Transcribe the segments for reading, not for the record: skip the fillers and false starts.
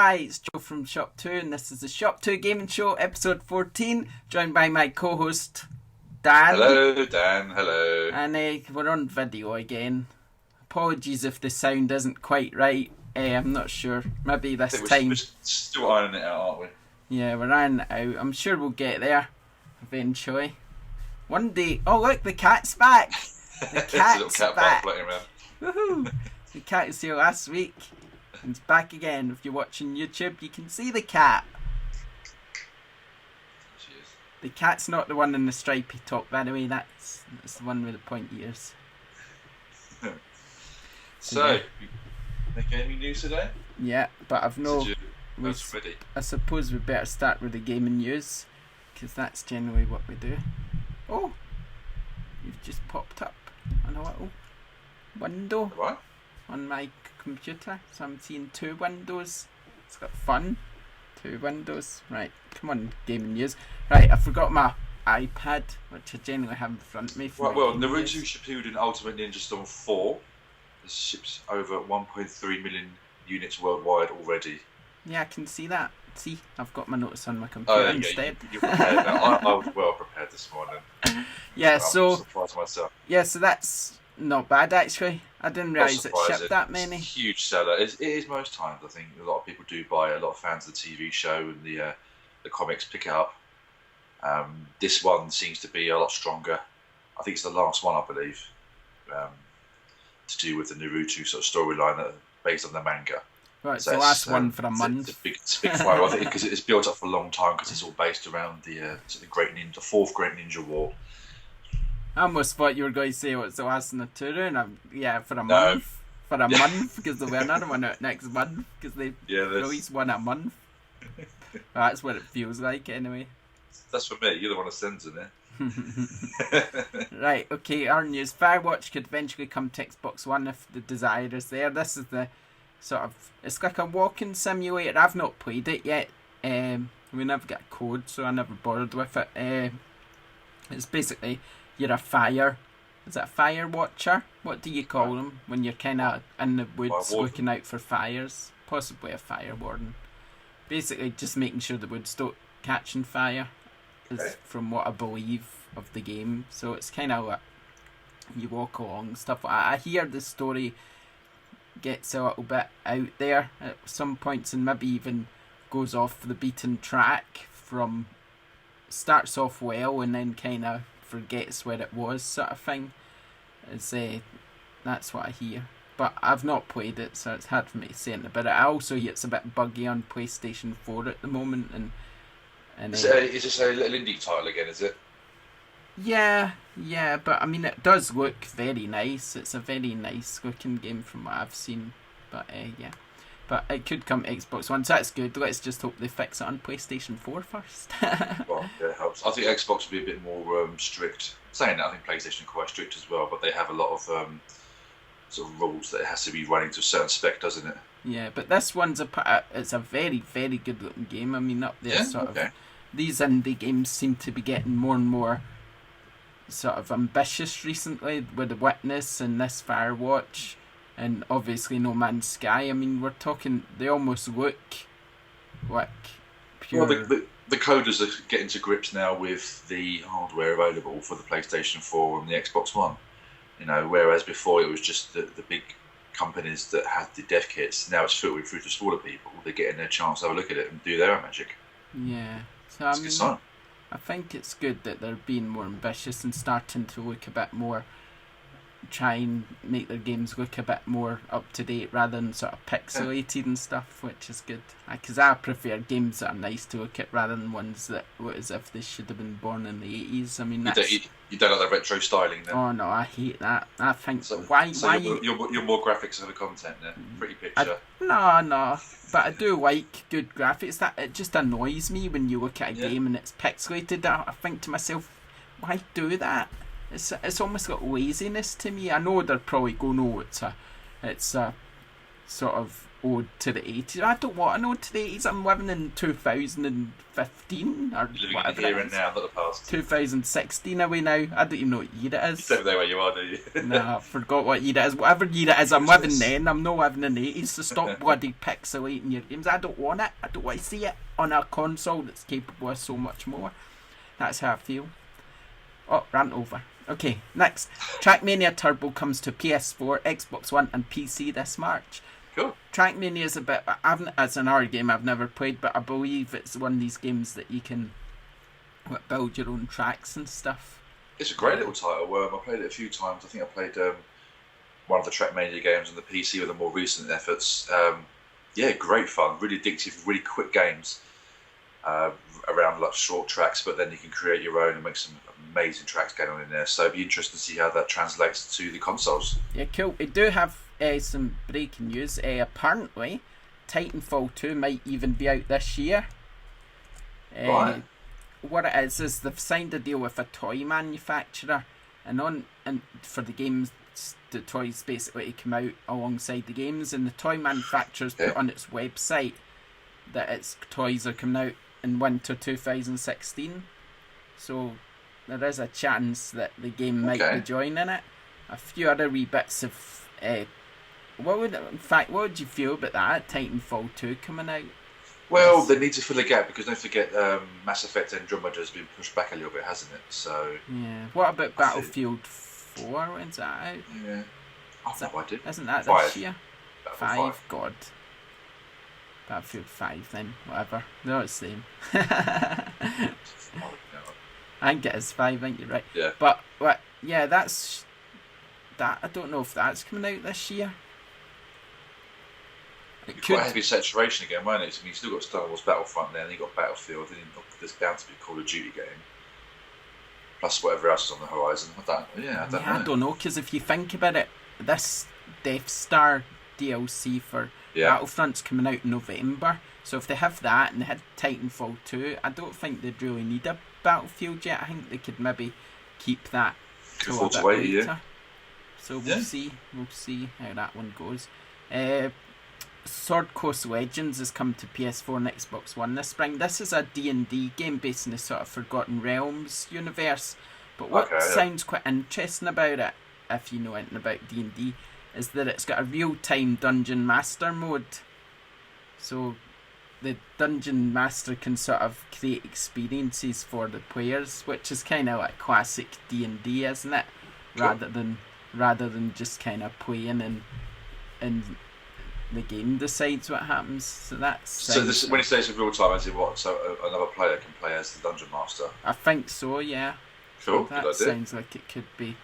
Hi, it's Joe from ShopTo, and this is the ShopTo Gaming Show, episode 14, joined by my co-host, Dan. Hello, Dan. Hello. And we're on video again. Apologies if the sound isn't quite right. I'm not sure. Maybe this time. We're still ironing it out, aren't we? Yeah, we're ironing it out. I'm sure we'll get there eventually. One day. Oh, look, the cat's back. The cat's a little cat back. floating around. Woohoo! The cat was here last week. And it's back again. If you're watching YouTube, you can see the cat. She is. The cat's not the one in the stripy top, by the way. That's the one with the pointy ears. So, yeah. make any news today? Yeah, but I've no. Ready. I suppose we better start with the gaming news, because that's generally what we do. Oh, you've just popped up on a little window Right. on my computer, so I'm seeing two windows. It's got fun. Two windows. Right, come on, gaming news. Right, I forgot my iPad, which I generally have in front of me. For Right, well, gaming Naruto news. Shippuden Ultimate Ninja Storm 4 has shipped over 1.3 million units worldwide already. Yeah, I can see that. See, I've got my notes on my computer instead. You're prepared now. I was well prepared this morning. Yeah, I'm surprised myself. Yeah, so that's not bad actually. I didn't realise it Not shipped surprising. that many. It's a huge seller. It is most times. I think a lot of people do buy it. A lot of fans of the TV show and the comics pick it up. This one seems to be a lot stronger. I think it's the last one, I believe, to do with the Naruto sort of storyline that based on the manga. Right, it's the last one for a month. It's a big fire, I think, because it's built up for a long time because it's all based around the fourth Great Ninja War. I almost thought you were going to say what's the last in the tour, and for a No. month. For a month, because there'll be another one out next month, because they release one a month. That's what it feels like, anyway. That's for me. You're the one who sends it. Right, okay, our news. Firewatch could eventually come to Xbox One if the desire is there. This is the sort of, it's like a walking simulator. I've not played it yet. We never got a code, so I never bothered with it. It's basically, you're a fire. Is it a fire watcher? What do you call them when you're kind of in the woods looking out for fires? Possibly a fire warden. Basically, just making sure the woods don't catch on fire is from what I believe of the game. So it's kind of like you walk along stuff. I hear the story gets a little bit out there at some points and maybe even goes off the beaten track from starts off well and then kind of forgets where it was, sort of thing. That's what I hear, but I've not played it, so it's hard for me to say anything about it. I also hear it's a bit buggy on PlayStation 4 at the moment, and Is this a little indie title again, is it? yeah, but I mean it does look very nice. It's a very nice looking game from what I've seen, but yeah. But it could come to Xbox One, so that's good. Let's just hope they fix it on PlayStation 4 first. Well, yeah, it helps. I think Xbox will be a bit more strict. Saying that, I think PlayStation are quite strict as well, but they have a lot of sort of rules that it has to be running to a certain spec, doesn't it? Yeah, but this one's it's a very, very good looking game. I mean, up there, of these indie games seem to be getting more and more sort of ambitious recently with The Witness and this Firewatch. And obviously No Man's Sky. I mean, we're talking, they almost look like pure... Well, the coders are getting to grips now with the hardware available for the PlayStation 4 and the Xbox One. You know, whereas before it was just the big companies that had the dev kits. Now it's filtering through to smaller people. They're getting their chance to have a look at it and do their own magic. Yeah. So It's a good sign. I think it's good that they're being more ambitious and starting to look a bit more, try and make their games look a bit more up to date rather than sort of pixelated and stuff, which is good. Because I prefer games that are nice to look at rather than ones that look as if they should have been born in the 80s. I mean, that's... You don't like the retro styling then? Oh no, I hate that. I think So why you're more graphics over content then? Pretty picture. No, but I do like good graphics. That it just annoys me when you look at a game and it's pixelated. I think to myself, why do that? It's almost got laziness to me. I know they're probably going, no, it's a sort of ode to the 80s. I don't want an ode to the 80s. I'm living in 2015 or Living whatever in the here it and is. now, not the past. 2016 away now. I don't even know what year it is. You don't know where you are, do you? Nah, I forgot what year it is. Whatever year it is, I'm living then. I'm not living in the 80s, so stop bloody pixelating your games. I don't want it. I don't want to see it on a console that's capable of so much more. That's how I feel. Oh, rant over. Okay, next. Trackmania Turbo comes to PS4, Xbox One and PC this March. Cool. Trackmania is a bit... It's an R game I've never played, but I believe it's one of these games that you can build your own tracks and stuff. It's a great little title. I played it a few times. I think I played one of the Trackmania games on the PC with the more recent efforts. Yeah, great fun. Really addictive, really quick games around like short tracks, but then you can create your own and make some amazing tracks going on in there. So it'd be interesting to see how that translates to the consoles. Yeah, cool. We do have some breaking news. Apparently, Titanfall 2 might even be out this year. Right. What it is they've signed a deal with a toy manufacturer, and for the games, the toys basically come out alongside the games, and the toy manufacturer's put on its website that its toys are coming out in winter 2016. So there is a chance that the game might be joining it. A few other wee bits of what would you feel about that Titanfall 2 coming out? Well, they need to fill a gap because don't forget, Mass Effect Andromeda has been pushed back a little bit, hasn't it? So yeah. What about Battlefield 4? When's that out? Yeah, I've no idea. Isn't that 5. this year? 5. God. Battlefield 5 then, whatever. They're the same. I think it is 5, ain't you, right? Yeah. But yeah, that's that. I don't know if that's coming out this year. It'd be quite heavy saturation again, won't it? I mean, you've still got Star Wars Battlefront there, and you've got Battlefield, and there's bound to be a Call of Duty game. Plus whatever else is on the horizon. I don't know. Because if you think about it, this Death Star DLC for Battlefront's coming out in November. So if they have that and they had Titanfall 2, I don't think they'd really need a Battlefield yet. I think they could maybe keep that till a bit later. Yeah. So we'll see. We'll see how that one goes. Sword Coast Legends has come to PS4 and Xbox One this spring. This is a D&D game based in the sort of Forgotten Realms universe. But what sounds quite interesting about it, if you know anything about D&D, is that it's got a real-time Dungeon Master mode. So the Dungeon Master can sort of create experiences for the players, which is kind of like classic D&D, isn't it? Rather than just kind of playing and the game decides what happens. So that's when you say it's a real time, as in what? So another player can play as the Dungeon Master. I think so. Yeah. Cool. So that sounds like it could be.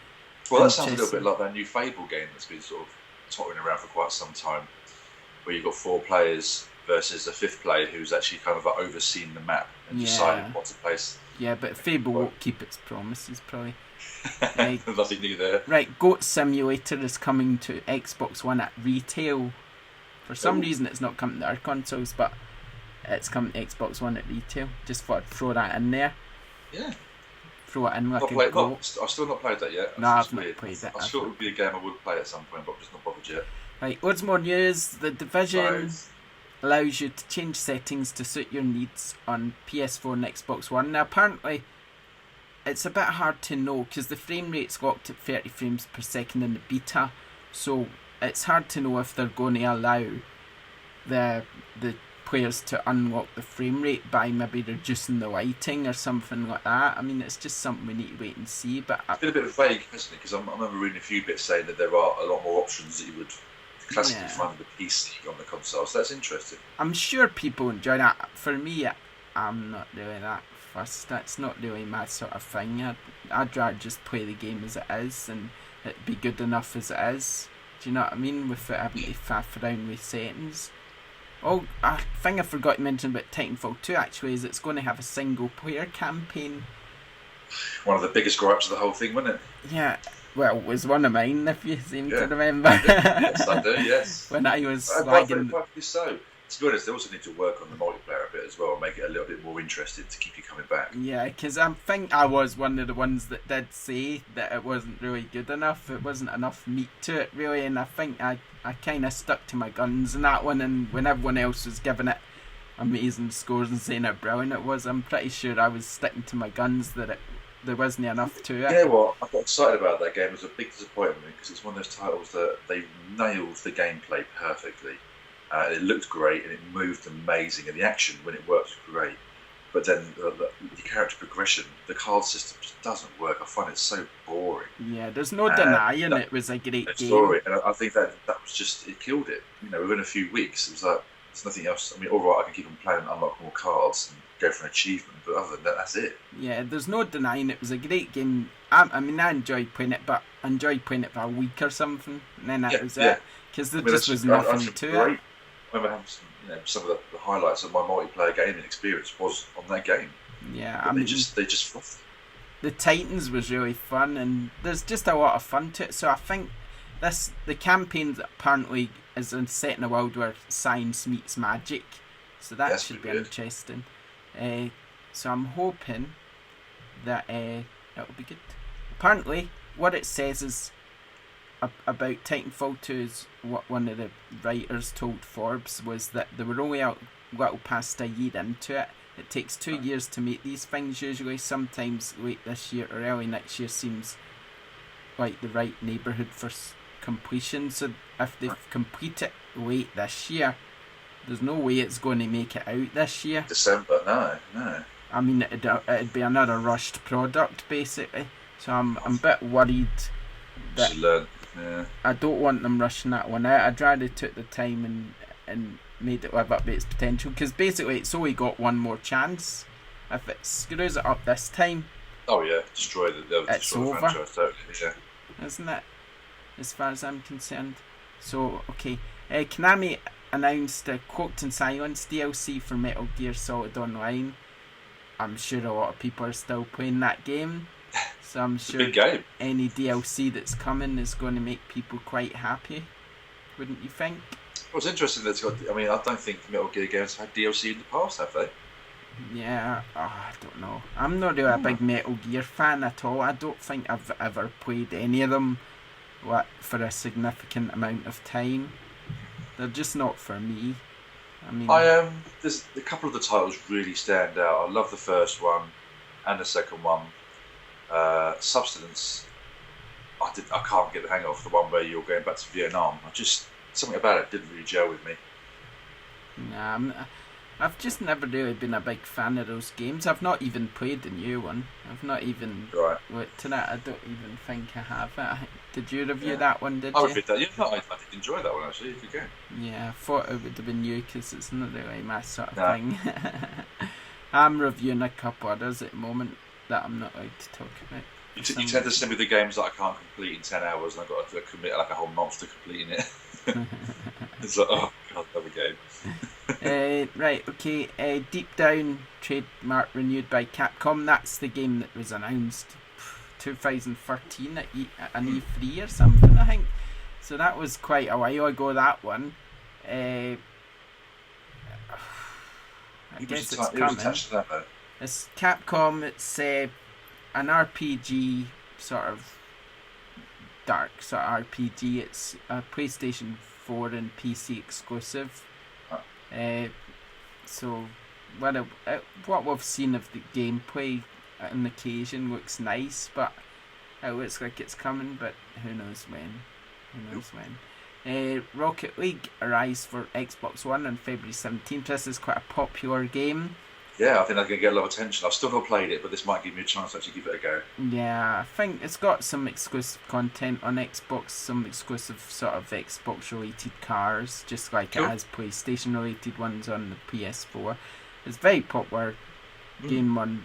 Well, that sounds a little bit like that new Fable game that's been sort of tottering around for quite some time, where you've got 4 players versus a 5th player who's actually kind of overseeing the map and deciding what to place. Yeah, but Fable won't keep its promises, probably. Right. Nothing new there. Right, Goat Simulator is coming to Xbox One at retail. For some reason, it's not coming to our consoles, but it's coming to Xbox One at retail. Just thought I'd throw that in there. Yeah. Throw it in like a goat. I've still not played that yet. No, I've not played it. I thought it would be a game I would play at some point, but I'm just not bothered yet. Right, loads more news. The Division allows you to change settings to suit your needs on PS4 and Xbox One. Now, apparently, it's a bit hard to know because the frame rate's locked at 30 frames per second in the beta, so it's hard to know if they're going to allow the players to unlock the frame rate by maybe reducing the lighting or something like that. I mean, it's just something we need to wait and see. But it's been a bit vague, hasn't it? Because I remember reading a few bits saying that there are a lot more options that you would classically find on the PC on the console. So that's interesting. I'm sure people enjoy that. For me, I'm not really that fussed. That's not really my sort of thing. I'd rather just play the game as it is and it be good enough as it is. Do you know what I mean? Without having to faff around with settings. Oh, a thing I forgot to mention about Titanfall 2 actually is it's going to have a single player campaign. One of the biggest gripes of the whole thing, wasn't it? Yeah, well, it was one of mine, if you seem to remember. Yes, I do, yes. When I was slagging... Perfectly so. to be honest, they also need to work on the multiplayer a bit as well, and make it a little bit more interesting to keep you coming back. Yeah, because I think I was one of the ones that did say that it wasn't really good enough. It wasn't enough meat to it, really, and I think I kind of stuck to my guns in that one, and when everyone else was giving it amazing scores and saying how brilliant it was, I'm pretty sure I was sticking to my guns that there wasn't enough to it. You know what? I got excited about that game. It was a big disappointment because it's one of those titles that they nailed the gameplay perfectly. It looked great and it moved amazing, and the action when it worked was great. But then the character progression, the card system just doesn't work. I find it so boring. Yeah, there's no denying it was a great game. Story, and I think that was just, it killed it. Within a few weeks, it was like there's nothing else. I mean, all right, I can keep on playing and unlock more cards and go for an achievement, but other than that, that's it. Yeah, there's no denying it was a great game. I mean, I enjoyed playing it, but I enjoyed playing it for a week or something, and then that was it. Because there just was nothing to it. I remember having some of the highlights of my multiplayer gaming experience was on that game. Yeah, I mean, they just fluffed. The Titans was really fun, and there's just a lot of fun to it. So I think the campaign apparently is set in a world where science meets magic, so that should be interesting. So I'm hoping that it'll be good. Apparently, what it says is about Titanfall 2 is what one of the writers told Forbes was that they were only a little past a year into it. It takes 2 years to make these things usually. Sometimes late this year or early next year seems like the right neighbourhood for completion. So if they complete it late this year, there's no way it's going to make it out this year. December, no. I mean, it'd be another rushed product basically. So I'm a bit worried that I don't want them rushing that one out. I'd rather took the time and made it live up to its potential, because basically it's only got one more chance. If it screws it up this time, destroy it's over, franchise totally, isn't it, as far as I'm concerned. So okay, Konami announced a Cloaked in Silence DLC for Metal Gear Solid Online. I'm sure a lot of people are still playing that game, so I'm sure big game. Any DLC that's coming is going to make people quite happy, wouldn't you think? Well, it's interesting that it's got. I mean, I don't think Metal Gear games had DLC in the past, have they? Yeah, I don't know. I'm not really a big Metal Gear fan at all. I don't think I've ever played any of them for a significant amount of time. They're just not for me. I mean, there's a couple of the titles really stand out. I love the first one and the second one. Substance, I can't get the hang of the one where you're going back to Vietnam. Something about it didn't really gel with me. Nah, I've just never really been a big fan of those games. I've not even played the new one. I've not even looked at it. I don't even think I have it. Did you review that one, did you? I reviewed that. Yeah, I did enjoy that one, actually. It's a good game. Yeah, I thought it would have been you, because it's not really my sort of thing. I'm reviewing a couple others at the moment that I'm not allowed to talk about. You tend to send me the games that I can't complete in 10 hours, and I've got to commit like a whole month to completing it. It's like, oh god, another game. Right, okay. Deep Down trademark renewed by Capcom. That's the game that was announced 2013 at an E3 or something, I think. So that was quite a while ago, that one. I guess it's coming. Attached to that, though. It's Capcom. It's an RPG sort of dark sort of RPG. It's a PlayStation 4 and PC exclusive. So what we've seen of the gameplay on occasion looks nice, but it looks like it's coming, but who knows when. Rocket League arrives for Xbox One on February 17th. This is quite a popular game. Yeah, I think that's going to get a lot of attention. I've still not played it, but this might give me a chance to actually give it a go. Yeah, I think it's got some exclusive content on Xbox, some exclusive sort of Xbox-related cars, just like it has PlayStation-related ones on the PS4. It's very popular game on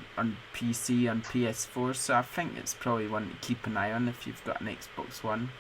PC, on PS4, so I think it's probably one to keep an eye on if you've got an Xbox One.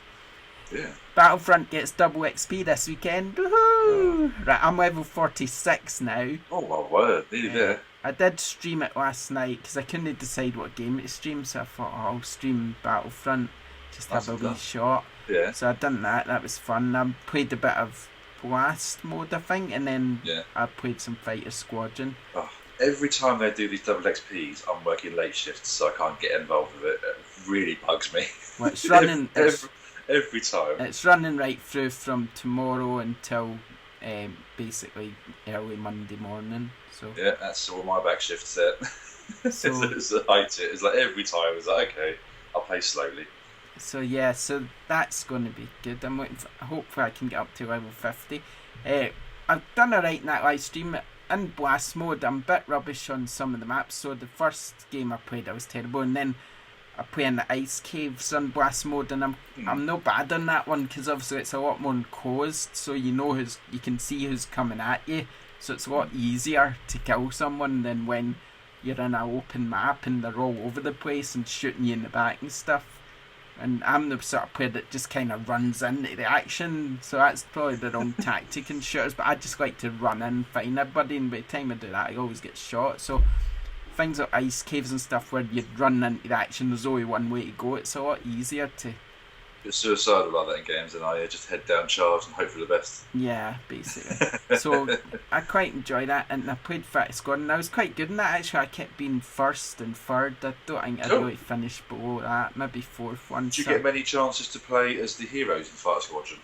Yeah. Battlefront gets double XP this weekend. Woohoo! Right, I'm level 46 now. Oh my word, nearly there. I did stream it last night because I couldn't decide what game to stream, so I thought I'll stream Battlefront, just have a wee shot. Yeah. So I done that. That was fun. I played a bit of Blast mode, I think, and then Yeah. I played some Fighter Squadron. Oh, every time they do these double XPs, I'm working late shifts, so I can't get involved with it. It really bugs me. Well, it's running every time. It's running right through from tomorrow until basically early Monday morning. So yeah, that's all my back shift set. So it's a hate it. It's like every time it's like, okay, I'll play slowly. So yeah, so that's going to be good. I'm waiting for, hopefully I can get up to level 50. I've done alright in that live stream. In Blast mode, I'm a bit rubbish on some of the maps. So the first game I played, I was terrible, and then I play in the ice caves on Blast mode, and I'm no bad on that one because obviously it's a lot more enclosed, so you can see who's coming at you. So it's a lot easier to kill someone than when you're in an open map and they're all over the place and shooting you in the back and stuff. And I'm the sort of player that just kind of runs into the action, so that's probably the wrong tactic in shooters, but I just like to run in, find everybody, and by the time I do that, I always get shot. So things like ice caves and stuff where you run into the action, there's only one way to go, it's a lot easier to... It's suicidal like that in games, and I just head down, charge, and hope for the best. Yeah, basically. So I quite enjoy that, and I played Fighter Squadron, and I was quite good in that actually. I kept being first and third. I don't think I really finished below that, maybe fourth one. Did you get many chances to play as the heroes in Fighter Squadron?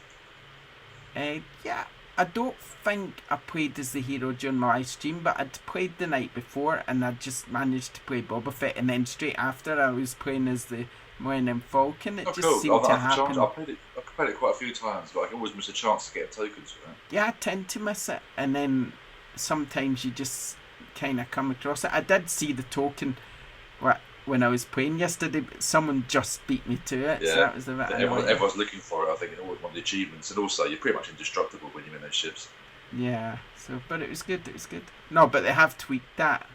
Yeah, I don't think I played as the hero during my live stream, but I'd played the night before, and I just managed to play Boba Fett, and then straight after I was playing as the Millennium Falcon. It just seemed to happen. I played it quite a few times, but I can always miss a chance to get tokens for that. Yeah, I tend to miss it, and then sometimes you just kind of come across it. I did see the token when I was playing yesterday, but someone just beat me to it, so that was a bit annoying. Everyone's looking for it, I think, and always want the achievements, and also you're pretty much indestructible when you're in those ships. Yeah, but it was good. No, but they have tweaked that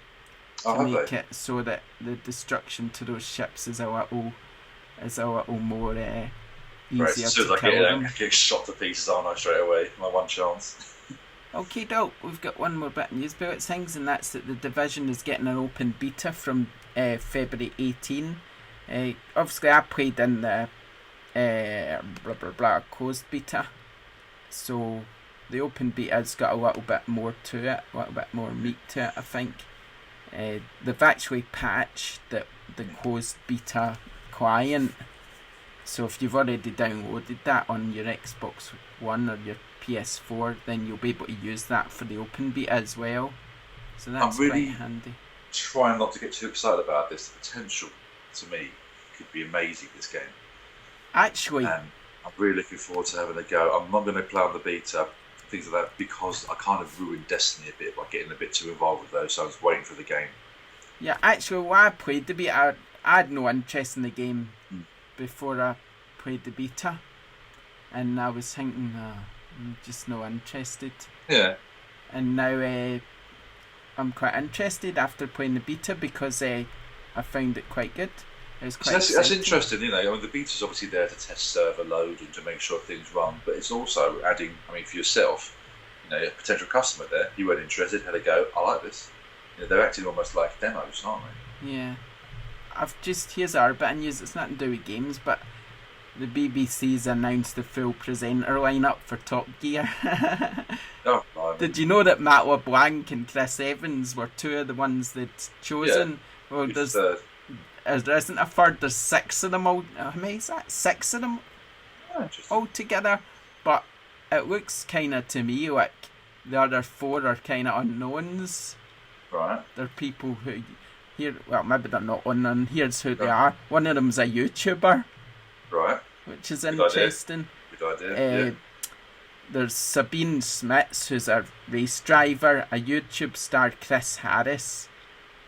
to make it so that the destruction to those ships is a little more easier to kill them. I get shot to pieces, aren't I, straight away? My one chance. Okay, dope. We've got one more bit of news about things, and that's that the Division is getting an open beta from February 18. Obviously, I played in the closed beta, so the open beta's got a little bit more to it, a little bit more meat to it, I think. They've actually patched the closed beta client, so if you've already downloaded that on your Xbox One or your PS4, then you'll be able to use that for the open beta as well, so that's quite handy. Trying not to get too excited about this. The potential, to me, could be amazing, this game. Actually, I'm really looking forward to having a go. I'm not going to play on the beta, things like that, because I kind of ruined Destiny a bit by getting a bit too involved with those, so I was waiting for the game. Yeah, actually, when I played the beta, I had no interest in the game before I played the beta, and I was thinking, I'm just not interested. Yeah. And now I'm quite interested after playing the beta because I found it quite good. That's interesting, you know. I mean, the beta's obviously there to test server load and to make sure things run, but it's also adding, I mean, for yourself, you know, a potential customer there, you weren't interested, had a go, I like this. You know, they're acting almost like demos, aren't they? Yeah. Here's our bit of news, it's nothing to do with games, but the BBC's announced the full presenter lineup for Top Gear. Oh, blimey. Did you know that Matt LeBlanc and Chris Evans were two of the ones they'd chosen? Yeah. Well, there isn't a third, there's 6 of them all. How many is that? 6 of them all together. But it looks kind of to me like the other 4 are kind of unknowns. Right. They're people who, well, maybe they're not unknown. Here's who they are. One of them's a YouTuber. Right. Which is interesting. Good idea. Yeah. There's Sabine Smits, who's a race driver, a YouTube star Chris Harris,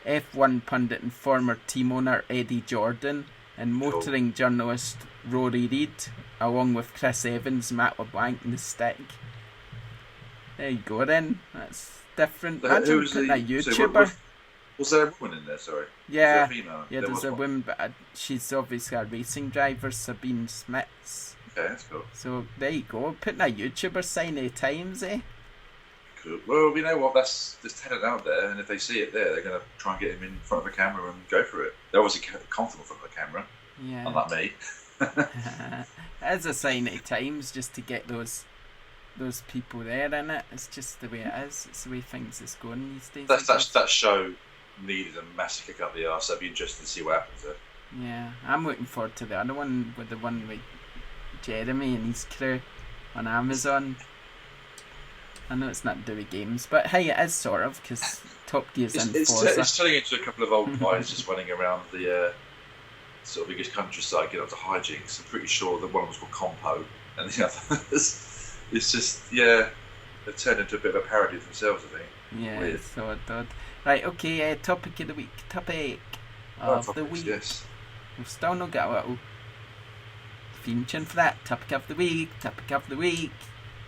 F1 pundit and former team owner Eddie Jordan, and motoring journalist Rory Reid, along with Chris Evans, Matt LeBlanc and the Stick. There you go then. That's different. Imagine putting a YouTuber. Was there a woman in there, sorry? Yeah, was there a female? yeah, there's a woman, but she's obviously a racing driver, Sabine Smits. Okay, that's cool. So there you go, putting a YouTuber sign 8 times, eh? Cool. Well, you know what, there's talent out there, and if they see it there, they're going to try and get him in front of a camera and go for it. They're obviously comfortable in front of the camera, yeah. Unlike me. As a sign 8 times, just to get those those people there in it. It's just the way it is. It's the way things is going these days. That show needed a massive kick up the arse. That'd be interesting to see what happens there. Yeah, I'm looking forward to the other one with Jeremy and his crew on Amazon. I know it's not to do with games, but hey, it is sort of, because Top Gear's in Forza. It's turning into a couple of old guys just running around the sort of English countryside getting up to hijinks. I'm pretty sure that one was called Compo, and the other it's just, they've turned into a bit of a parody of themselves, I think. Yeah, weird. It's so odd. Right, okay, topic of the week. Topic of the week. Yes. We've still not got a little theme tune for that. Topic of the week. Topic of the week.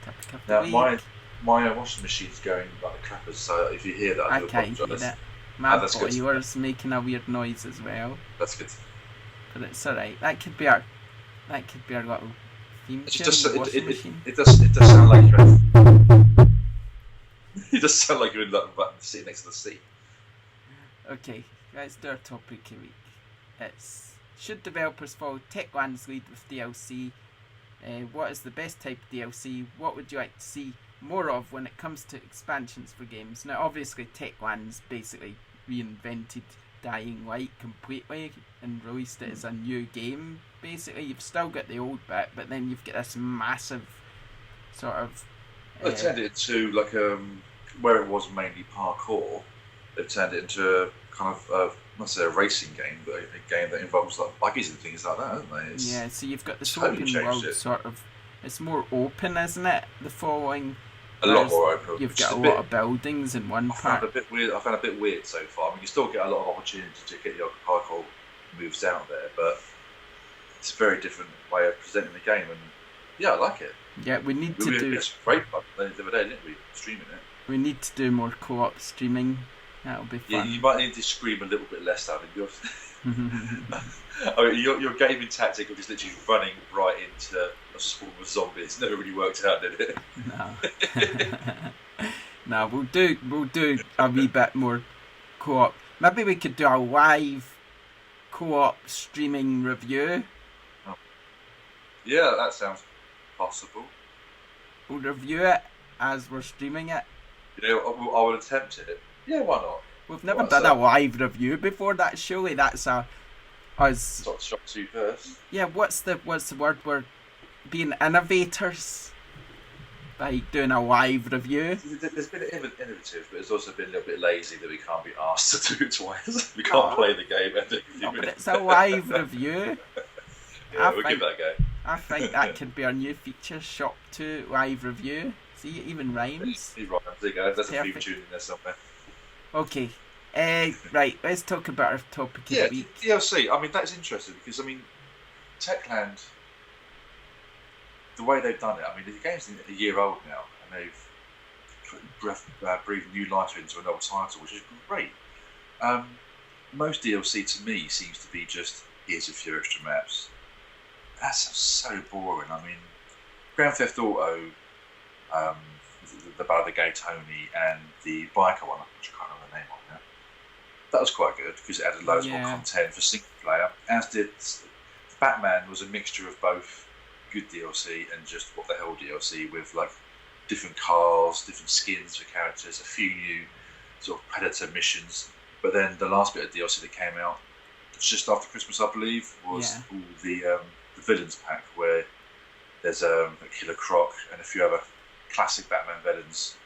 Topic of the week. My washing machine's going like the clappers, so if you hear that, I do apologise. Can't hear that. My boiler's making a weird noise as well. That's good. But it's alright. That could be our little theme tune. It does sound like you're in, it does sound like you're in like sitting next to the sea. Okay, let's do our topic of the week. It's, should developers follow Techland's lead with DLC? What is the best type of DLC? What would you like to see more of when it comes to expansions for games? Now, obviously, Techland's basically reinvented Dying Light completely and released it as a new game. Basically, you've still got the old bit, but then you've got this massive sort of... They've turned it into like where it was mainly parkour. They've turned it into a kind of not say a racing game, but a game that involves like buggies and things like that, haven't they? So you've got this open world sort of. It's more open, isn't it? The following. A lot more open. You've got a lot of buildings in one part. I found a bit weird so far. I mean, you still get a lot of opportunity to get your parkour moves out there, but it's a very different way of presenting the game, and I like it. Yeah, we need to do. It's great fun the other day, didn't we? Streaming it. We need to do more co-op streaming. That'll be fun. Yeah, you might need to scream a little bit less, David. I mean, your gaming tactic of just literally running right into a swarm of zombies never really worked out, did it? No. No, we'll do a wee bit more co-op. Maybe we could do a live co-op streaming review. Oh. Yeah, that sounds possible. We'll review it as we're streaming it. You know, I would attempt it. Yeah, why not? We've never done a live review before. That surely that's us. ShopTo first. Yeah, what's the word? We're being innovators by doing a live review. There's been innovative, but it's also been a little bit lazy that we can't be asked to do it twice. We can't play the game. But it's a live review. We'll give that a go. I think that could be our new feature, ShopTo live review. See, it even rhymes. It rhymes. There you go. There's a theme tune in there somewhere. Okay. Right, let's talk about our topic of the week. DLC. I mean, that's interesting because, Techland, the way they've done it, the game's a year old now, and they've breathed new life into an old title, which is great. Most DLC to me seems to be just, here's a few extra maps. That's so boring. Grand Theft Auto, the Ballad of Gay Tony, and the biker one, which I can't remember the name of now. That was quite good because it added loads more content for single player. As did Batman, was a mixture of both good DLC and just what the hell DLC with like different cars, different skins for characters, a few new sort of Predator missions. But then the last bit of DLC that came out just after Christmas, I believe, was all the villains pack where there's a Killer Croc and a few other classic Batman villains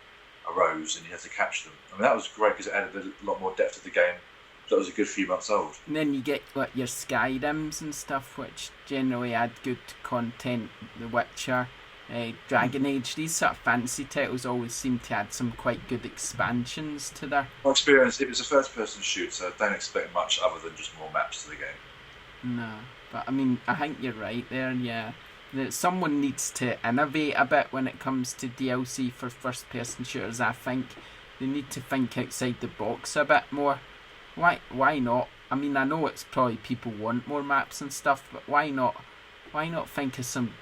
arose, and you had to capture them. That was great because it added a lot more depth to the game. That was a good few months old. And then you get like your Skyrims and stuff, which generally add good content. The Witcher, Dragon Age, these sort of fantasy titles always seem to add some quite good expansions to their... My experience, if it's a first-person shooter, don't expect much other than just more maps to the game. No, but I think you're right there, yeah. That someone needs to innovate a bit when it comes to DLC for first-person shooters. I think they need to think outside the box a bit more. Why not? I know it's probably people want more maps and stuff, but why not think of some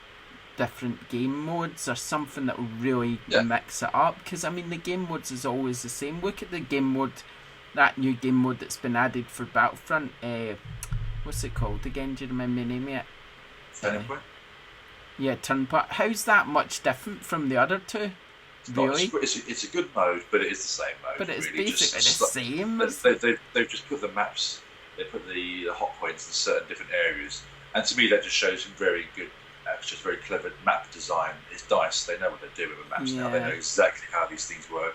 different game modes or something that will really mix it up? Because the game modes is always the same. Look at the game mode, that new game mode that's been added for Battlefront. What's it called again? Do you remember the name of it? Turning Point? Yeah, turn part. How's that much different from the other two? Really? It's a good mode, but it is the same mode. But it's really. basically the same. They've just put the maps, they put the hot points in certain different areas, and to me that just shows some very good, it's just very clever map design. It's DICE, they know what they're doing with maps now. They know exactly how these things work.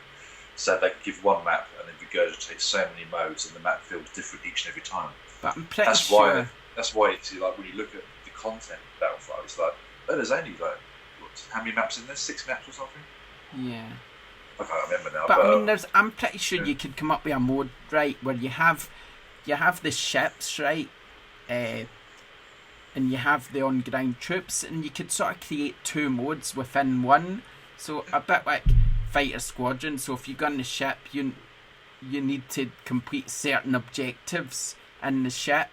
So they can give one map and then regurgitate so many modes, and the map feels different each and every time. But I'm pretty sure. That's why it's like when you look at the content of Battlefront, it's like, oh, there's only like how many maps in there? 6 maps or something. Yeah. I can't remember now. But I mean, I'm pretty sure you could come up with a mode, right, where you have the ships, right, and you have the on-ground troops, and you could sort of create 2 modes within one. So a bit like Fighter Squadron. So if you go on the ship, you need to complete certain objectives in the ship.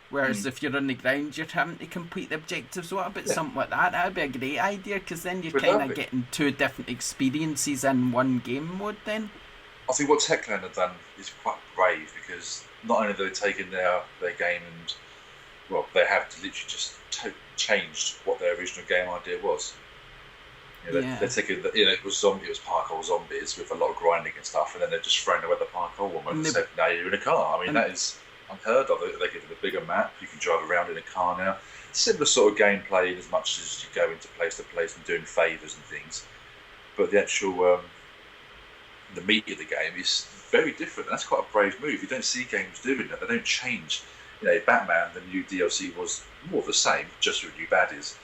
Whereas if you're on the ground, you're having to complete the objectives. What about something like that? That would be a great idea, because then you're kind of getting 2 different experiences in one game mode then. I think what Techland have done is quite brave, because not only have they taken their game and, well, they have literally just changed what their original game idea was. They're taking, it was parkour zombies with a lot of grinding and stuff, and then they're just throwing away the parkour one and said, now you're in a car. I mean, that is unheard of. They give it a bigger map. You can drive around in a car now. Similar sort of gameplay in as much as you go into place to place and doing favours and things. But the actual the meat of the game is very different. That's quite a brave move. You don't see games doing that. They don't change. Batman, the new DLC was more of the same, just with new baddies.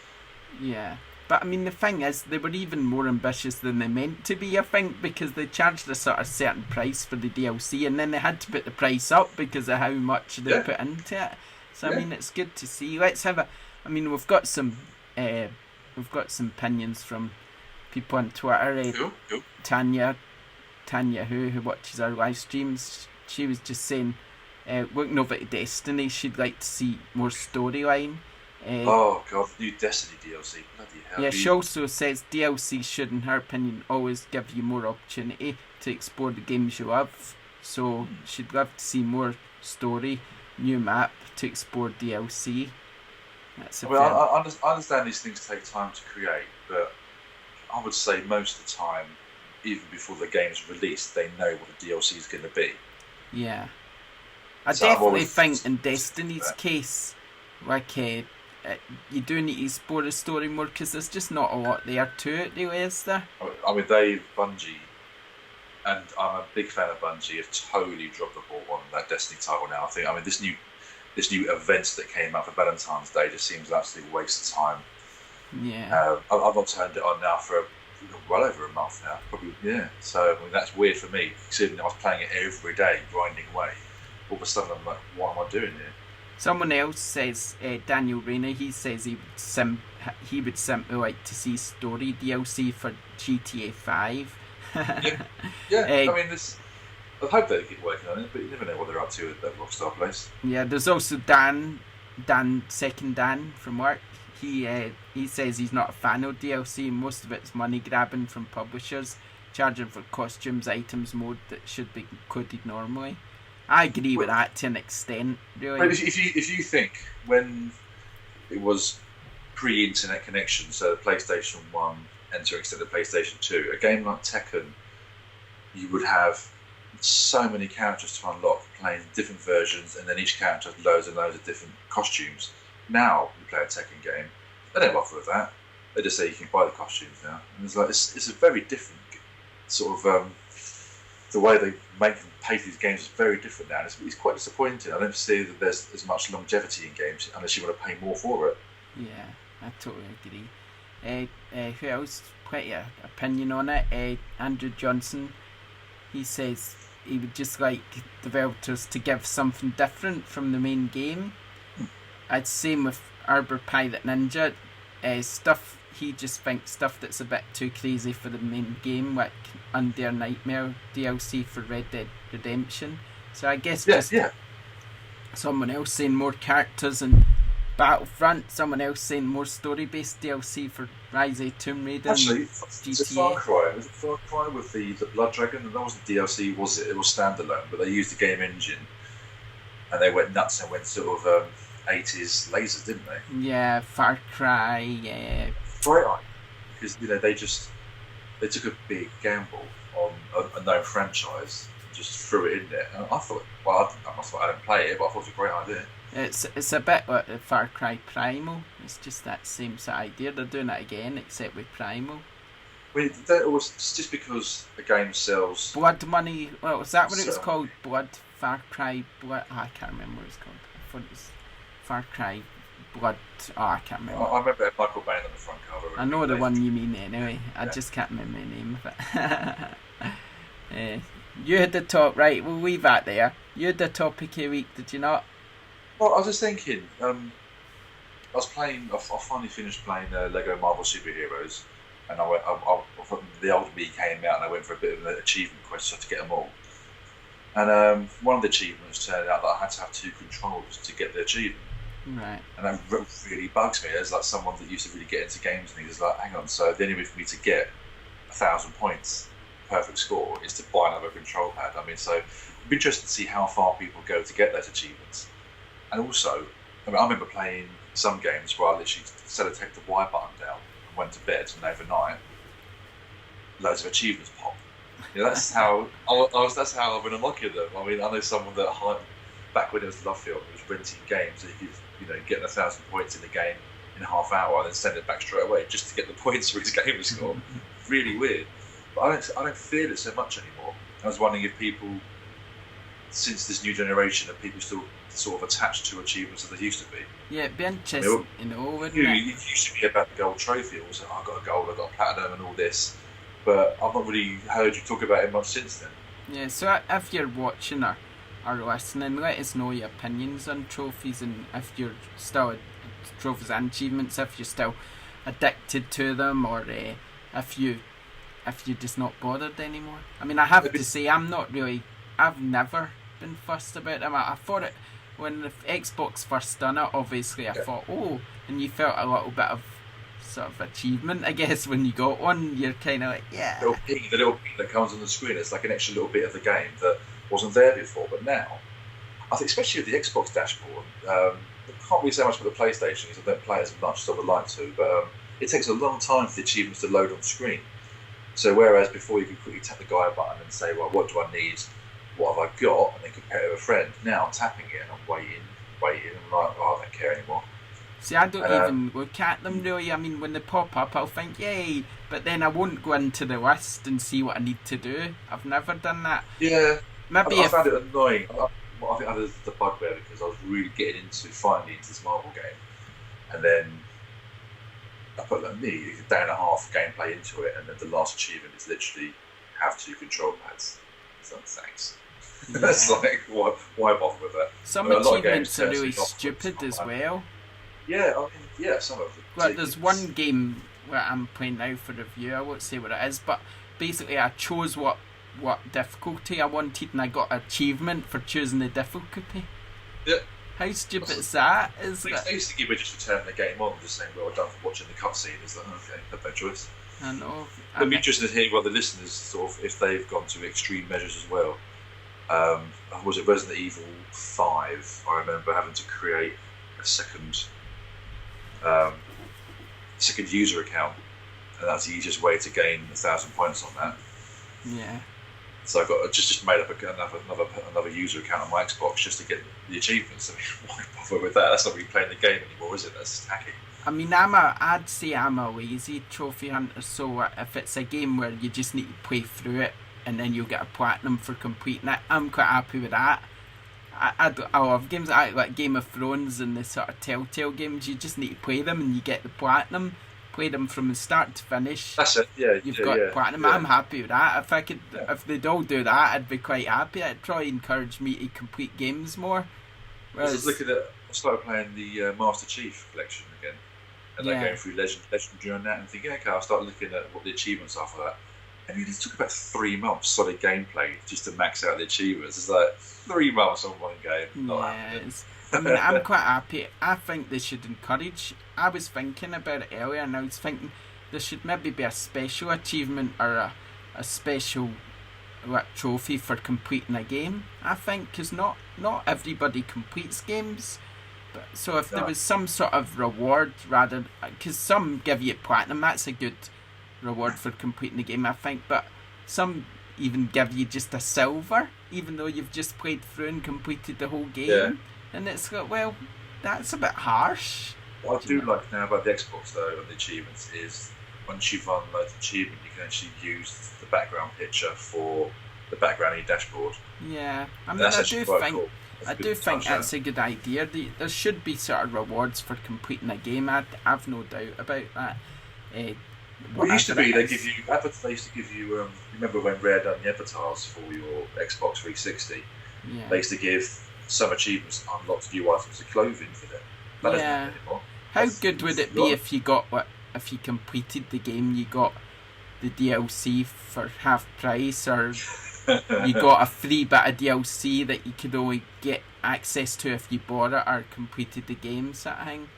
Yeah. But I mean, the thing is, they were even more ambitious than they meant to be, I think, because they charged a sort of certain price for the DLC, and then they had to put the price up because of how much they put into it. So I mean, it's good to see. Let's have we've got some opinions from people on Twitter. Cool. Tanya, who watches our live streams, she was just saying, looking over at Destiny, she'd like to see more storyline. Oh god, new Destiny DLC, bloody hell. Yeah, she also says DLC should, in her opinion, always give you more opportunity to explore the games you love. So she'd love to see more story, new map to explore DLC. I understand these things take time to create, but I would say most of the time, even before the game's released, they know what the DLC is going to be. Yeah. I definitely think in Destiny's case, like, you do need to explore the story more, because there's just not a lot there to it, really, is there? I mean, Bungie, and I'm a big fan of Bungie, have totally dropped the ball on that Destiny title now. I mean, this new event that came out for Valentine's Day just seems an absolute waste of time. Yeah. I've not turned it on now for well over a month now, probably. Yeah. So I mean, that's weird for me, considering I was playing it every day, grinding away. All of a sudden, I'm like, what am I doing here? Someone else says, Daniel Rayner, he says he would simply like to see story DLC for GTA 5. yeah. I mean, I hope they keep working on it, but you never know what they're up to at that Rockstar place. Yeah, there's also Dan from work. He says he's not a fan of DLC. Most of it's money grabbing from publishers, charging for costumes, items, mode that should be included normally. I agree with that to an extent, really. If you think when it was pre-internet connection, so the PlayStation 1 and to an extent the PlayStation 2, a game like Tekken, you would have so many characters to unlock, playing different versions, and then each character has loads and loads of different costumes. Now, you play a Tekken game, they don't bother with that. They just say you can buy the costumes now. And it's a very different sort of... the way they make and pay for these games is very different now. It's quite disappointing. I don't see that there's as much longevity in games unless you want to pay more for it. Yeah, I totally agree. Who else? Quite an opinion on it. Andrew Johnson, he says he would just like developers to give something different from the main game. I'd same with Arbor Pirate Ninja. He just thinks stuff that's a bit too crazy for the main game, like Undead Nightmare DLC for Red Dead Redemption. So I guess someone else saying more characters in Battlefront, someone else saying more story-based DLC for Rise of Tomb Raider. Actually, GTA. it's a Far Cry. Was it Far Cry with the Blood Dragon? That wasn't DLC, was it? It was standalone, but they used the game engine, and they went nuts and went sort of 80s lasers, didn't they? Yeah, Far Cry. Yeah. Right. Because they took a big gamble on a known franchise and just threw it in there. And I thought, well, I didn't play it, but I thought it was a great idea. It's a bit like the Far Cry Primal. It's just that same sort of idea. They're doing it again, except with Primal. It's just because a game sells. Blood Money. Well, was that what it was called? Blood. Far Cry Blood. Oh, I can't remember what it's called. I thought it was Far Cry Blood. Oh, I can't remember. I remember Michael Bain on the front cover. I know the one you mean anyway. I just can't remember the name of it. You had the top, right? We'll leave that there. You had the topic of the week, did you not? Well, I was just thinking. I finally finished playing Lego Marvel Superheroes, and the old me came out, and I went for a bit of an achievement quest to get them all. And one of the achievements turned out that I had to have 2 controllers to get the achievement. Right. And that really bugs me. As like someone that used to really get into games, and he's like, hang on. So the only way for me to get 1,000 points, perfect score, is to buy another control pad. I mean, so it'd be interesting to see how far people go to get those achievements. And also, I remember playing some games where I literally take the Y button down and went to bed, and overnight, loads of achievements pop. That's how That's how I've been unlocking them. I mean, I know someone that back when it was Lovefield, was renting games. So you could, get 1,000 points in the game in a half hour, and then send it back straight away just to get the points for his game score. Really weird. But I don't feel it so much anymore. I was wondering if people, since this new generation, are people still sort of attached to achievements that they used to be. Yeah, it'd be interesting, wouldn't it? It used to be about the gold trophy. It was like, I got a gold, I got a platinum, and all this. But I've not really heard you talk about it much since then. Yeah, so if you're watching or listening, let us know your opinions on trophies, and if you're still trophies and achievements, if you're still addicted to them, or if you're just not bothered anymore. I mean, I have to say, I've never been fussed about them. I thought it when the Xbox first done it. Obviously, I thought, and you felt a little bit of sort of achievement, I guess, when you got one. You're kind of like, yeah. The little ping that comes on the screen, it's like an extra little bit of the game that wasn't there before. But now, I think, especially with the Xbox dashboard, I can't really say much about the PlayStation because I don't play as much as I would like to. But it takes a long time for the achievements to load on screen. So whereas before you could quickly tap the guy button and say, well, what do I need? What have I got? And then compare it with a friend. Now I'm tapping it and I'm waiting. I'm like, I don't care anymore. See, I don't even look at them really. I mean, when they pop up, I'll think, yay, but then I won't go into the list and see what I need to do. I've never done that. Yeah. Maybe I found it annoying. I think I had the bugbear because I was really getting finally into this Marvel game. And then I put a day and a half gameplay into it, and then the last achievement is literally have 2 control pads. So thanks. Yeah. That's like, why bother with that? Some achievements are really stupid as well. Yeah, some of them. Well, there's one game where I'm playing now for review. I won't say what it is, but basically I chose what difficulty I wanted, and I got an achievement for choosing the difficulty. Yeah. How stupid is that? I used to give it just return the game on, just saying, well done for watching the cutscene. It's like, okay, have no choice. I know. It'd be interesting to hear what the listeners sort of, if they've gone to extreme measures as well. Was it Resident Evil 5? I remember having to create a second user account, and that's the easiest way to gain 1,000 points on that. Yeah. So I got just made up another user account on my Xbox just to get the achievements. I mean, why bother with that? That's not really playing the game anymore, is it? That's hacking. I mean, I'd say I'm a lazy trophy hunter. So if it's a game where you just need to play through it and then you'll get a platinum for completing it, I'm quite happy with that. I love games like Game of Thrones and the sort of Telltale games. You just need to play them and you get the platinum. Play them from the start to finish. That's it. Yeah, you've got platinum. Yeah. I'm happy with that. If they'd all do that, I'd be quite happy. It'd probably encourage me to complete games more. Whereas, I started playing the Master Chief collection again, and going through Legendary on that, and thinking, okay, I'll start looking at what the achievements are for that. And it took about 3 months solid gameplay just to max out the achievements. It's like 3 months on one game. Not happening. I mean, I'm quite happy. I think they should encourage. I was thinking about it earlier, and I was thinking there should maybe be a special achievement or a special trophy for completing a game. I think because not everybody completes games. But, so if there was some sort of reward rather, because some give you platinum, that's a good reward for completing the game, I think. But some even give you just a silver, even though you've just played through and completed the whole game. Yeah. And it's got, well, that's a bit harsh. What I do like now about the Xbox though and the achievements is once you've unlocked the achievement, you can actually use the background picture for the background of your dashboard. Yeah, I mean, That's I actually do quite think cool. that's a good idea. There should be sort of rewards for completing a game. I've no doubt about that. Well, it used to be whatever they it is. used to give you. Remember when Rare done the avatars for your Xbox 360? Yeah. They used to give some achievements unlocked new items of clothing for them. That doesn't Yeah. happen anymore. How That's- good would it's it be gone. if you completed the game, you got the DLC for half price, or you got a free bit of DLC that you could only get access to if you bought it or completed the game, sort of thing?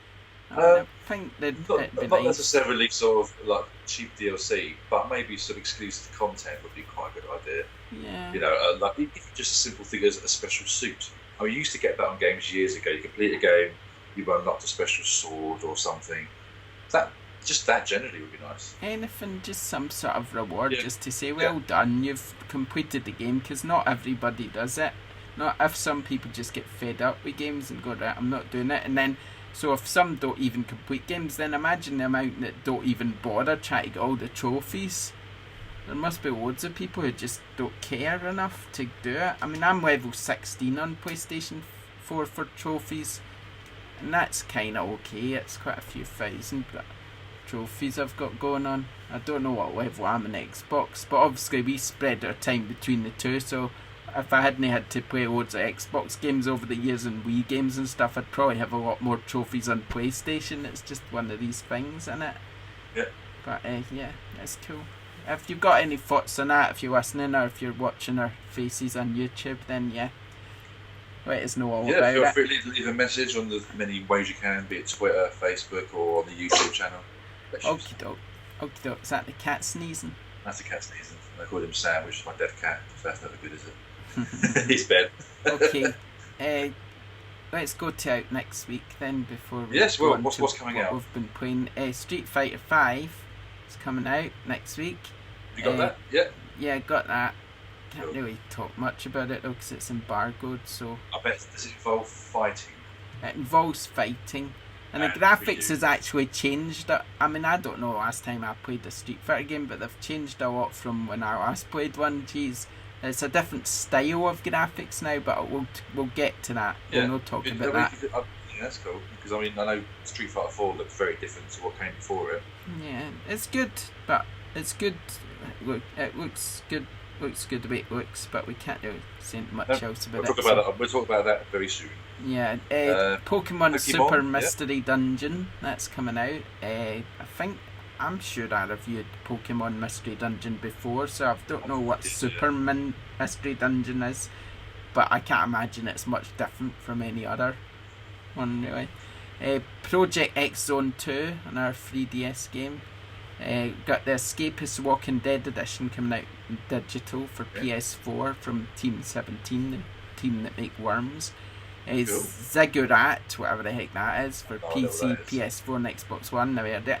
I think it'd be Not nice. necessarily sort of like cheap DLC, but maybe some exclusive content would be quite a good idea. Yeah. You know, like even just a simple thing as a special suit. I mean, you used to get that on games years ago. You complete a game, you unlocked a special sword or something. That generally would be nice. Anything, just some sort of reward, Yeah. just to say, well done, you've completed the game, because not everybody does it. Not if some people just get fed up with games and go, right, I'm not doing it, and then, so if some don't even complete games, then imagine the amount that don't even bother trying to get all the trophies. There must be loads of people who just don't care enough to do it. I mean, I'm level 16 on PlayStation 4 for trophies, and that's kind of okay. It's quite a few thousand trophies I've got going on. I don't know what level I'm on Xbox, but obviously we spread our time between the two, so if I hadn't had to play loads of Xbox games over the years and Wii games and stuff, I'd probably have a lot more trophies on PlayStation. It's just one of these things, isn't it? Yeah. But yeah, that's cool. If you've got any thoughts on that, if you're listening or if you're watching our faces on YouTube, then yeah, let us know all Yeah, about feel it. free to leave a message on the many ways you can, be it Twitter, Facebook, or on the YouTube channel. Okie doke. Is that the cat sneezing? That's the cat sneezing. I call him Sam, which is my deaf cat, so that's never good, is it? He's bed. Okay. Let's go to out next week then before we Yes, go well, on what's to coming what out? We've been playing Street Fighter 5 is coming out next week. You got that? Yeah. Yeah, got that. Can't Cool. really talk much about it though because it's embargoed, so I bet does it involve fighting? it involves fighting. And the And graphics for you. has actually changed. I mean, I don't know last time I played a Street Fighter game, but they've changed a lot from when I last played one. Jeez, it's a different style of graphics now, but we'll get to that. Yeah. We'll not talk Yeah, about that. yeah, that's cool because I mean I know Street Fighter 4 looks very different to what came before it. Yeah, it's good, but it's good. Look, it looks good. Looks good the way it looks, but we can't really say much else about We'll it. talk about that. We'll talk about that very soon. Yeah, Pokemon Pokemon, Super yeah. Mystery Dungeon, that's coming out. I'm sure I reviewed Pokemon Mystery Dungeon before, so I don't know what Super Mystery Dungeon is, but I can't imagine it's much different from any other one really. Project X Zone 2, another 3DS game. Got the Escapist Walking Dead edition coming out in digital for PS4 from Team 17, the team that make Worms. Cool. Ziggurat, whatever the heck that is, for Oh, I know PC, what that is. PS4 and Xbox One. Now I heard it.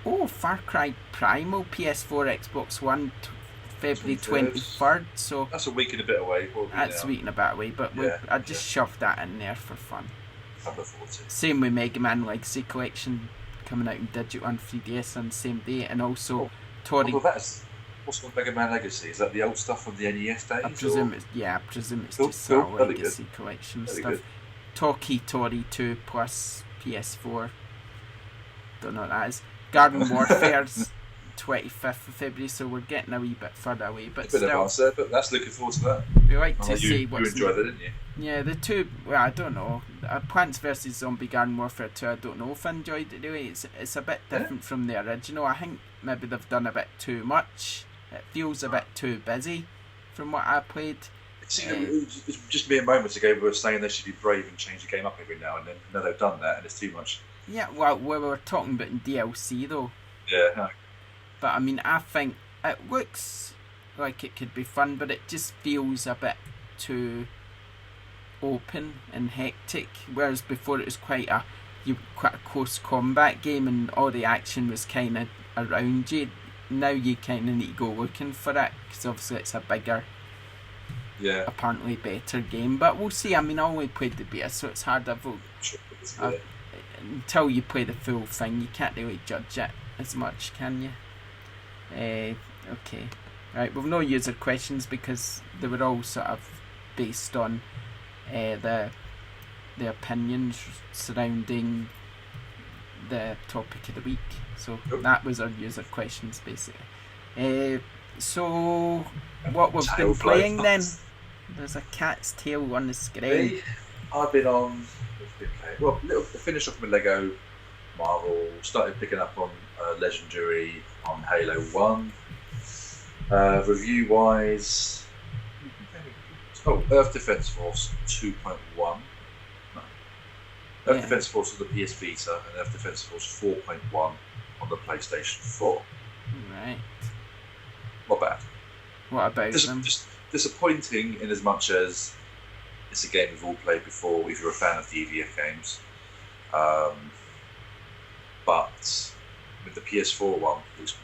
Oh, Far Cry Primal, PS4, Xbox One, February 23rd. So That's a week and a bit away. Probably that's now. a week and a bit away, but Yeah, I just shoved that in there for fun. I'm looking forward to it. Same with Mega Man Legacy Collection coming out in digital on 3DS on the same day, and also Tori. Well, what's called Mega Man Legacy? Is that the old stuff from the NES days? I presume it's Cool, just cool, our that'd be Legacy Collection That'd be stuff. good. Toki Tori 2 plus PS4. Don't know what that is. Garden Warfare's 25th of February, so we're getting a wee bit further away, but A bit of still, advance there, but that's looking forward to that. we like to Oh, see you what's enjoyed that, didn't you? Yeah, the two. Well, I don't know. Plants vs Zombie Garden Warfare 2. I don't know if I enjoyed it really. It's a bit different from the original. I think maybe they've done a bit too much. It feels a bit too busy, from what I played. See, it was just mere moments ago we were saying they should be brave and change the game up every now and then. Now they've done that, and it's too much. Yeah, well, we were talking about in DLC though. Yeah, no. But I mean, I think it looks like it could be fun, but it just feels a bit too open and hectic, whereas before it was quite a close combat game and all the action was kind of around you. Now you kind of need to go looking for it because obviously it's a bigger, apparently better game. But we'll see. I mean, I only played the beta, so it's hard to vote. Until you play the full thing, you can't really judge it as much, can you? Okay. Right, we've no user questions because they were all sort of based on the opinions surrounding the topic of the week. So that was our user questions, basically. So what we've been playing then? There's a cat's tail on the screen. I've been on. Well, finished off with Lego Marvel. Started picking up on Legendary on Halo 1. Review wise, Earth Defense Force 2.1. No. Earth Defense Force on the PS Vita and Earth Defense Force 4.1 on the PlayStation 4. Right. Not bad. What about them? Just disappointing in as much as it's a game we've all played before if you're a fan of the EVF games. But with the PS4 one, looks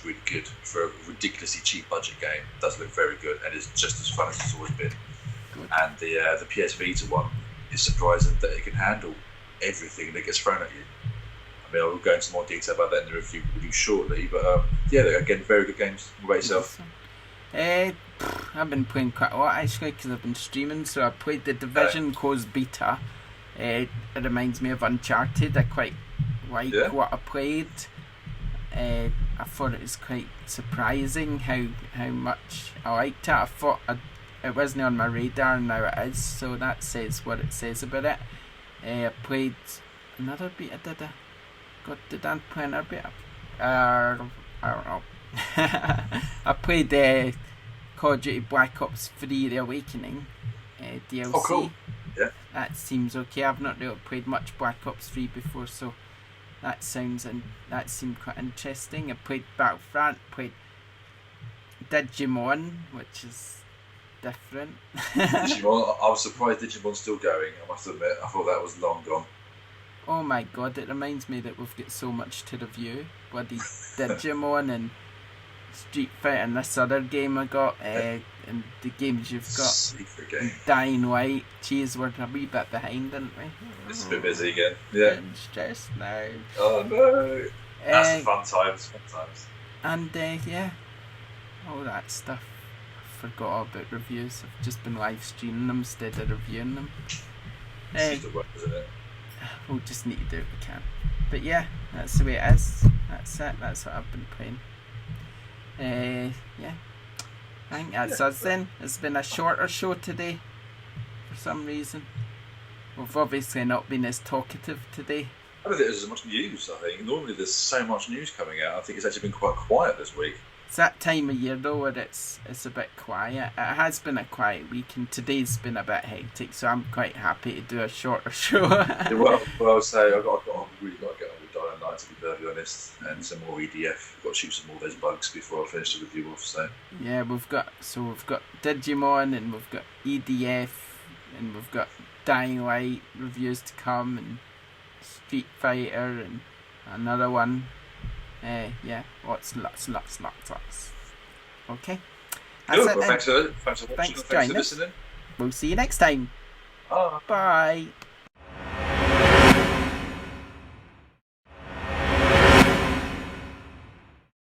really good for a ridiculously cheap budget game. It does look very good and it's just as fun as it's always been. Good. And the PS Vita one is surprising that it can handle everything that gets thrown at you. I mean, I will go into more detail about that in the review shortly, but again, very good games. What about yourself? I've been playing quite a lot actually because I've been streaming. So I played the Division closed beta. It reminds me of Uncharted. I quite like what I played. I thought it was quite surprising how much I liked it. I thought it wasn't on my radar, and now it is. So that says what it says about it. I played another beta. Did I play another beta? I don't know. I played Call of Duty Black Ops 3 The Awakening DLC. Oh, cool. Yeah. That seems okay. I've not really played much Black Ops 3 before, so that seemed quite interesting. I played Battlefront, played Digimon, which is different. Digimon, I was surprised Digimon's still going, I must admit. I thought that was long gone. Oh my god, it reminds me that we've got so much to review. Bloody Digimon and Street Fighter and this other game I got, and the games you've got. Secret game. Dying Light. Cheers, we're a wee bit behind, didn't we? It's a bit busy again. Yeah. I'm stressed now. Oh no. That's the fun times. And all that stuff. I forgot all about reviews. I've just been live streaming them instead of reviewing them. It's just the work, isn't it? We'll just need to do what we can. But yeah, that's the way it is. That's it. That's what I've been playing. I think that's us then. It's been a shorter show today for some reason. We've obviously not been as talkative today. I don't think there's as much news, I think. Normally there's so much news coming out. I think it's actually been quite quiet this week. It's that time of year though where it's a bit quiet. It has been a quiet week and today's been a bit hectic, so I'm quite happy to do a shorter show. well, I'll say I've really got to get on with Dying Light, to be perfectly honest, and some more EDF. I've got to shoot some more of those bugs before I finish the review off. So yeah, we've got Digimon and we've got EDF and we've got Dying Light reviews to come and Street Fighter and another one. Lots. Okay. That's it then. Thanks for watching. Thanks for listening. We'll see you next time. Bye. Bye.